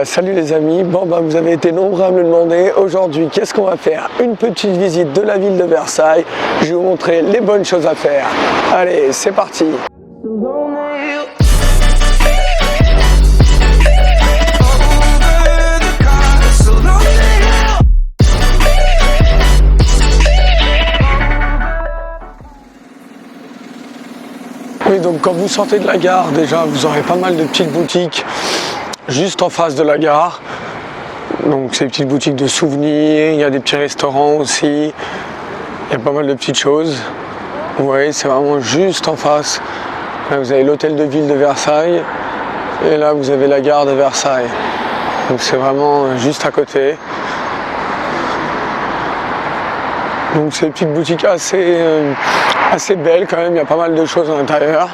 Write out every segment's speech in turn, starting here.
Salut les amis, vous avez été nombreux à me le demander. Aujourd'hui, qu'est-ce qu'on va faire? Une petite visite de la ville de Versailles. Je vais vous montrer les bonnes choses à faire. Allez, c'est parti! Oui, donc quand vous sortez de la gare, déjà, vous aurez pas mal de petites boutiques juste en face de la gare. Donc c'est des petites boutiques de souvenirs, il y a des petits restaurants aussi, il y a pas mal de petites choses. Vous voyez, c'est vraiment juste en face. Là, vous avez l'hôtel de ville de Versailles et là vous avez la gare de Versailles. Donc c'est vraiment juste à côté. Donc c'est des petites boutiques assez belles quand même, il y a pas mal de choses à l'intérieur.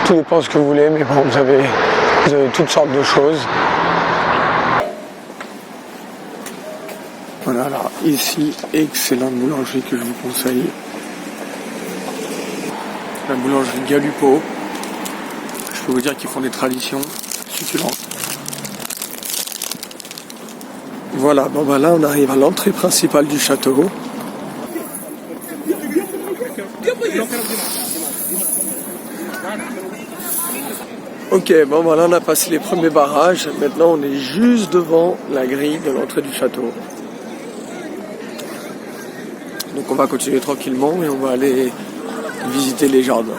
Tout dépend de ce que vous voulez, mais bon, vous avez toutes sortes de choses. Voilà, alors ici, excellente boulangerie que je vous conseille. La boulangerie Galupo. Je peux vous dire qu'ils font des traditions succulentes. Voilà, là on arrive à l'entrée principale du château. Ok, là on a passé les premiers barrages, maintenant on est juste devant la grille de l'entrée du château. Donc on va continuer tranquillement et on va aller visiter les jardins.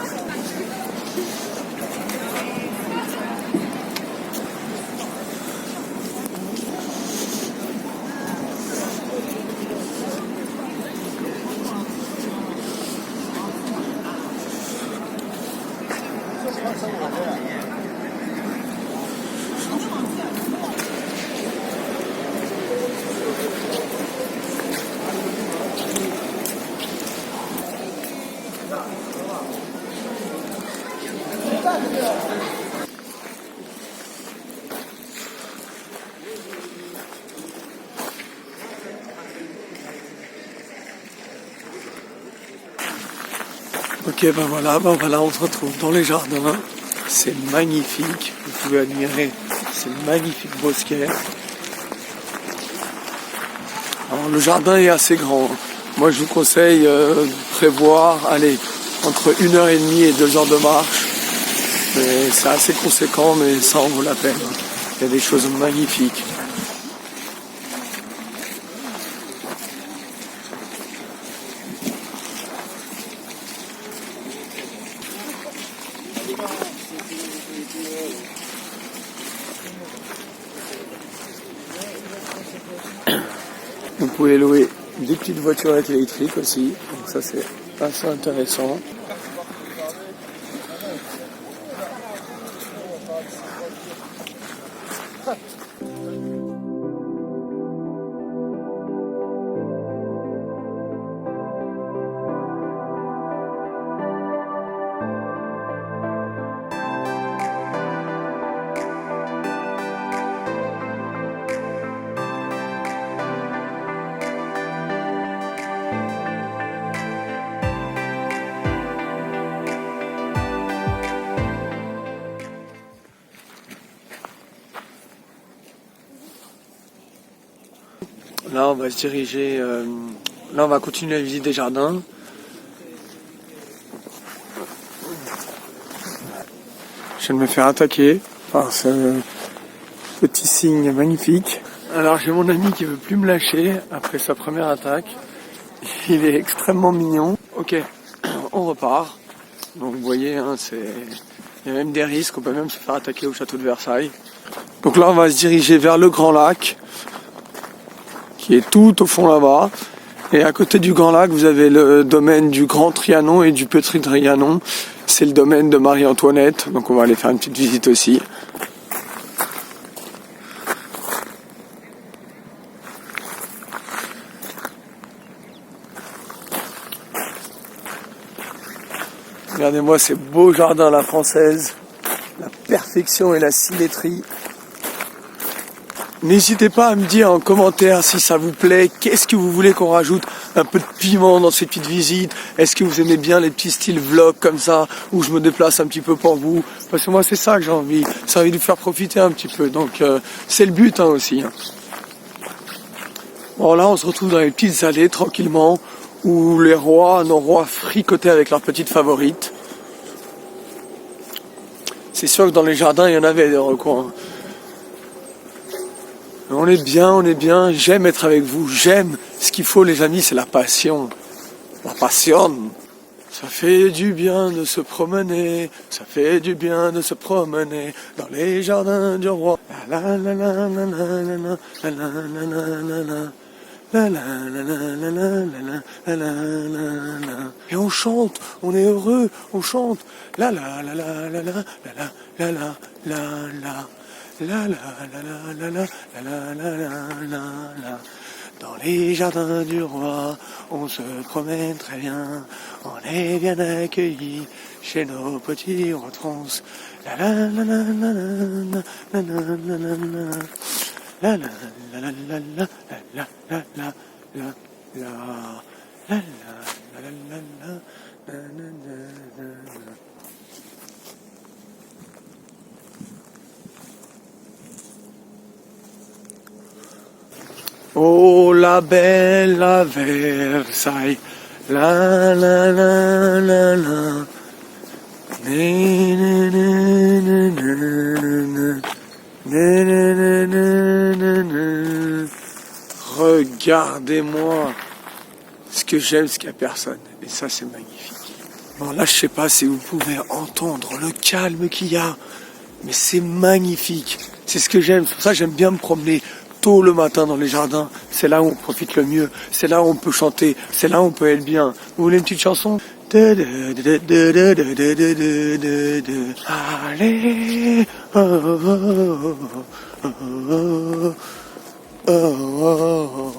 Ok, voilà, on se retrouve dans les jardins. C'est magnifique, vous pouvez admirer ces magnifiques bosquets. Alors le jardin est assez grand. Moi je vous conseille de prévoir, entre 1h30 et 2 heures de marche. Mais c'est assez conséquent, mais ça en vaut la peine. Il y a des choses magnifiques. Vous pouvez louer des petites voiturettes électriques aussi, donc ça c'est assez intéressant. Là, on va se diriger. Là, on va continuer la visite des jardins. Je viens de me faire attaquer par ce petit cygne magnifique. Alors, j'ai mon ami qui veut plus me lâcher après sa première attaque. Il est extrêmement mignon. Ok, on repart. Donc, vous voyez, il y a même des risques. On peut même se faire attaquer au château de Versailles. Donc là, on va se diriger vers le Grand Lac, qui est tout au fond là-bas. Et à côté du Grand Lac, vous avez le domaine du Grand Trianon et du Petit Trianon. C'est le domaine de Marie-Antoinette, donc on va aller faire une petite visite aussi. Regardez-moi ces beaux jardins à la française, la perfection et la symétrie. N'hésitez pas à me dire en commentaire si ça vous plaît, qu'est-ce que vous voulez qu'on rajoute un peu de piment dans ces petites visites. Est-ce que vous aimez bien les petits styles vlog comme ça, où je me déplace un petit peu pour vous? Parce que moi c'est ça que j'ai envie de vous faire profiter un petit peu, donc c'est le but aussi. Bon là on se retrouve dans les petites allées tranquillement, où nos rois fricotaient avec leurs petites favorites. C'est sûr que dans les jardins il y en avait des recoins. On est bien, j'aime être avec vous, j'aime. Ce qu'il faut les amis, c'est la passion. La passion. Ça fait du bien de se promener, ça fait du bien de se promener dans les jardins du roi. La la la la la la la la la la la. La la la la la la la la la. Et on chante, on est heureux, on chante. La la la la la la la la la la la. La la la la la la la la la la. Dans les jardins du roi, on se promène très bien, on est bien accueillis chez nos petits rotrons. La la la la la la la la la la la. La la la la la la la la la la la la la la la la la. Oh la belle à Versailles, la la la la la, regardez-moi ce que j'aime, ce qu'il n'y a personne, et ça c'est magnifique. Bon là je sais pas si vous pouvez entendre le calme qu'il y a, mais c'est magnifique, c'est ce que j'aime, c'est pour ça que j'aime bien me promener tôt le matin dans les jardins, c'est là où on profite le mieux, c'est là où on peut chanter, c'est là où on peut être bien. Vous voulez une petite chanson? Allez, oh, oh, oh, oh, oh, oh.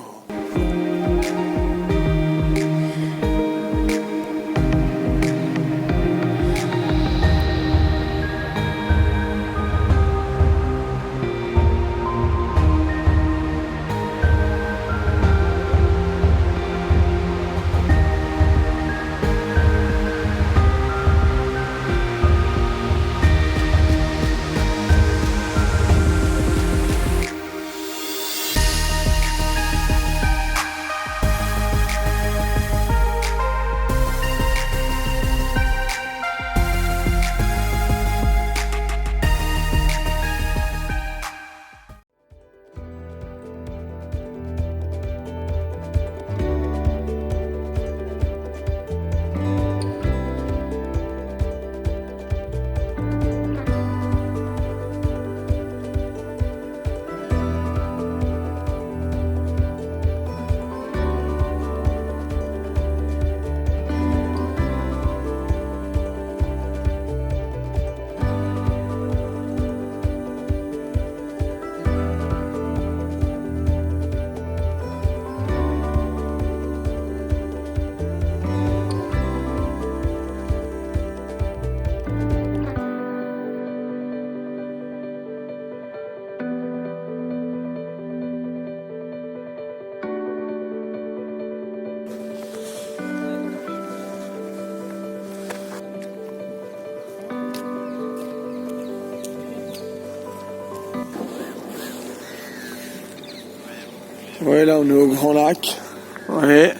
Ouais, là on est au Grand Lac. Ouais.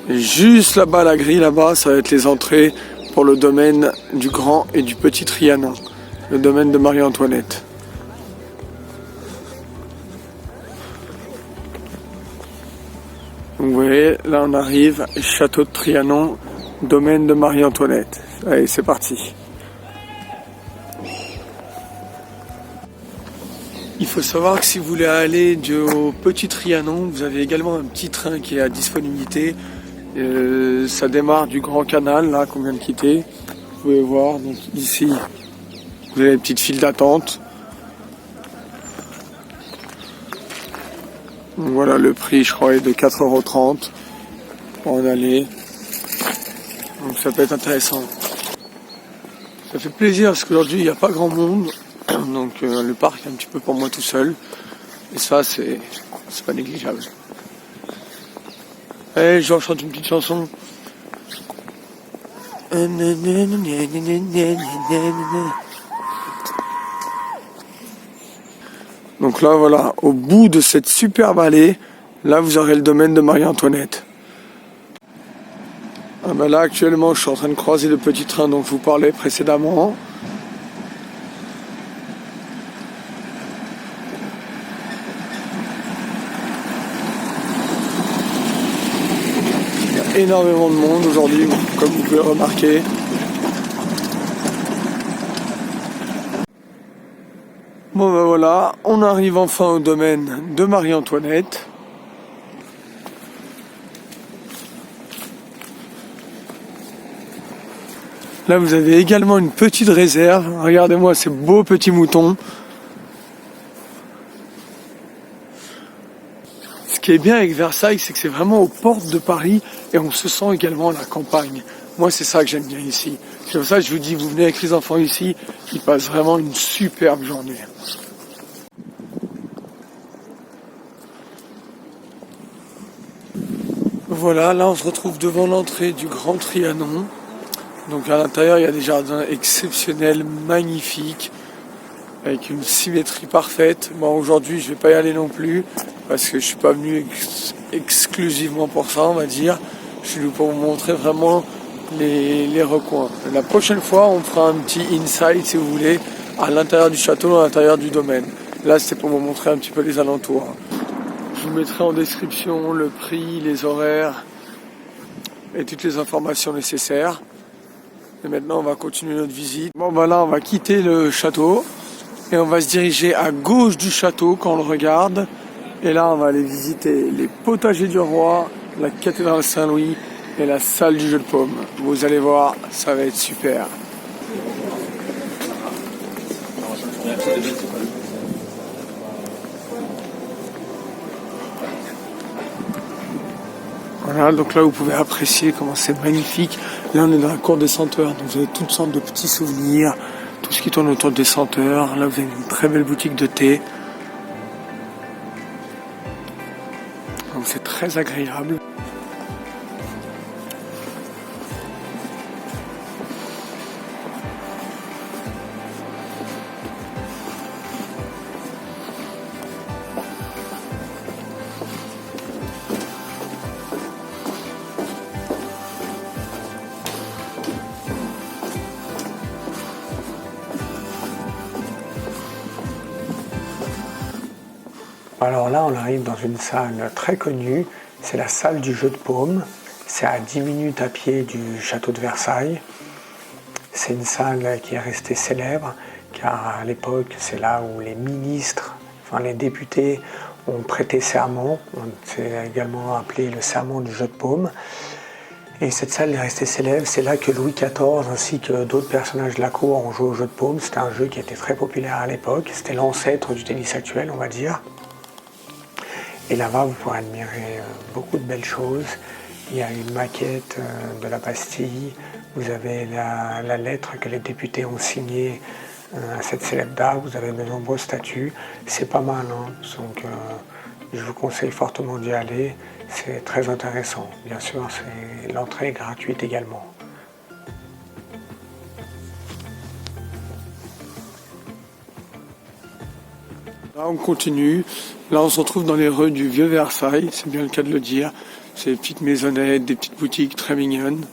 Et juste là-bas, la grille là-bas, ça va être les entrées pour le domaine du Grand et du Petit Trianon. Le domaine de Marie-Antoinette. Vous voyez, là on arrive, château de Trianon, domaine de Marie-Antoinette. Allez, c'est parti. Il faut savoir que si vous voulez aller au Petit Trianon, vous avez également un petit train qui est à disponibilité. Ça démarre du Grand Canal, là, qu'on vient de quitter. Vous pouvez voir, donc ici, vous avez une petite file d'attente. Voilà, le prix, je crois, est de 4,30 € pour en aller. Donc ça peut être intéressant. Ça fait plaisir parce qu'aujourd'hui, il n'y a pas grand monde. Donc le parc est un petit peu pour moi tout seul. Et ça, c'est pas négligeable. Allez, je chante une petite chanson. Donc là, voilà, au bout de cette superbe allée, là, vous aurez le domaine de Marie-Antoinette. Ah ben là, actuellement, je suis en train de croiser le petit train dont je vous parlais précédemment. Il y a énormément de monde aujourd'hui, comme vous pouvez le remarquer. Bon ben voilà, on arrive enfin au domaine de Marie-Antoinette. Là vous avez également une petite réserve. Regardez-moi ces beaux petits moutons. Ce qui est bien avec Versailles, c'est que c'est vraiment aux portes de Paris et on se sent également à la campagne. Moi c'est ça que j'aime bien ici. C'est pour ça que je vous dis, vous venez avec les enfants ici, ils passent vraiment une superbe journée. Voilà, là on se retrouve devant l'entrée du Grand Trianon. Donc à l'intérieur il y a des jardins exceptionnels, magnifiques, avec une symétrie parfaite. Bon aujourd'hui je vais pas y aller non plus, parce que je suis pas venu exclusivement pour ça, on va dire. Je suis venu pour vous montrer vraiment les recoins. La prochaine fois on fera un petit inside si vous voulez, à l'intérieur du château, à l'intérieur du domaine. Là c'était pour vous montrer un petit peu les alentours. Je vous mettrai en description le prix, les horaires et toutes les informations nécessaires. Et maintenant on va continuer notre visite. Bon ben là on va quitter le château et on va se diriger à gauche du château quand on le regarde. Et là on va aller visiter les potagers du roi, la cathédrale Saint-Louis et la salle du jeu de paume. Vous allez voir, ça va être super. Voilà, donc là vous pouvez apprécier comment c'est magnifique. Là on est dans la cour des senteurs, donc vous avez toutes sortes de petits souvenirs, tout ce qui tourne autour des senteurs. Là vous avez une très belle boutique de thé. Donc c'est très agréable. Alors là, on arrive dans une salle très connue, c'est la salle du jeu de paume. C'est à 10 minutes à pied du château de Versailles. C'est une salle qui est restée célèbre, car à l'époque, c'est là où les ministres, enfin les députés, ont prêté serment. C'est également appelé le serment du jeu de paume. Et cette salle est restée célèbre, c'est là que Louis XIV ainsi que d'autres personnages de la cour ont joué au jeu de paume. C'était un jeu qui était très populaire à l'époque, c'était l'ancêtre du tennis actuel, on va dire. Et là-bas, vous pourrez admirer beaucoup de belles choses. Il y a une maquette de la Bastille. Vous avez la lettre que les députés ont signée à cette célèbre date. Vous avez de nombreuses statues. C'est pas mal, hein. Donc, je vous conseille fortement d'y aller. C'est très intéressant. Bien sûr, l'entrée est gratuite également. Là, on continue. Là, on se retrouve dans les rues du Vieux Versailles, c'est bien le cas de le dire. C'est des petites maisonnettes, des petites boutiques très mignonnes.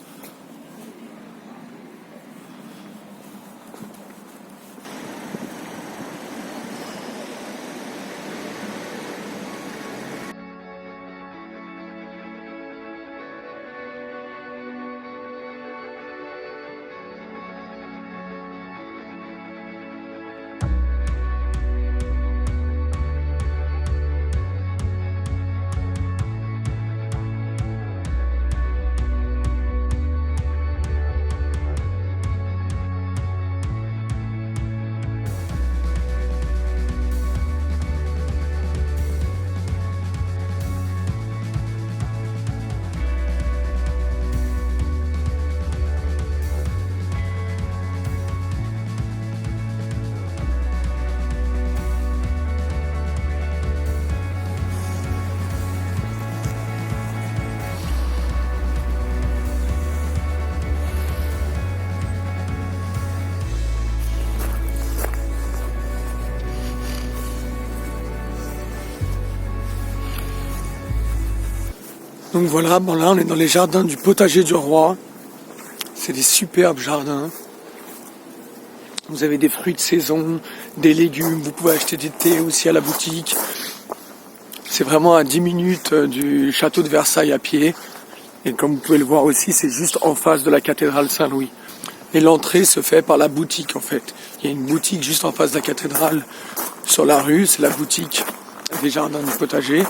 Donc voilà, bon là on est dans les jardins du potager du roi. C'est des superbes jardins. Vous avez des fruits de saison, des légumes, vous pouvez acheter des thés aussi à la boutique. C'est vraiment à 10 minutes du château de Versailles à pied. Et comme vous pouvez le voir aussi, c'est juste en face de la cathédrale Saint-Louis. Et l'entrée se fait par la boutique en fait. Il y a une boutique juste en face de la cathédrale sur la rue, c'est la boutique des jardins du potager.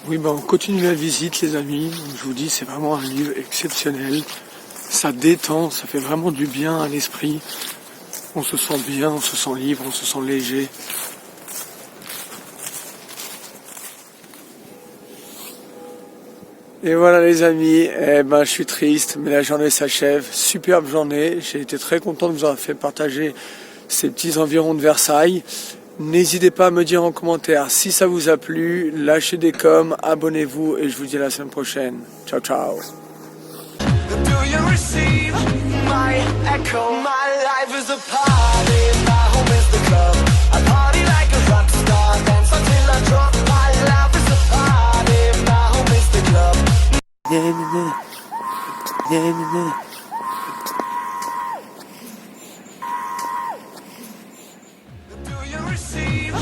Oui, ben on continue la visite les amis. Donc, je vous dis, c'est vraiment un lieu exceptionnel. Ça détend, ça fait vraiment du bien à l'esprit. On se sent bien, on se sent libre, on se sent léger. Et voilà les amis, je suis triste, mais la journée s'achève. Superbe journée, j'ai été très content de vous avoir fait partager ces petits environs de Versailles. N'hésitez pas à me dire en commentaire si ça vous a plu, lâchez des coms, abonnez-vous et je vous dis à la semaine prochaine. Ciao ciao. Do you receive my echo? My life is a party, my home is the club. I party like a rock star, dance until I drop. My life is a party, my home is the club. Do you receive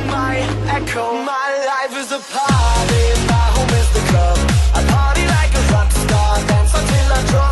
my echo? My life is a party, my home is the club. I party like a rock star, dance until I drop.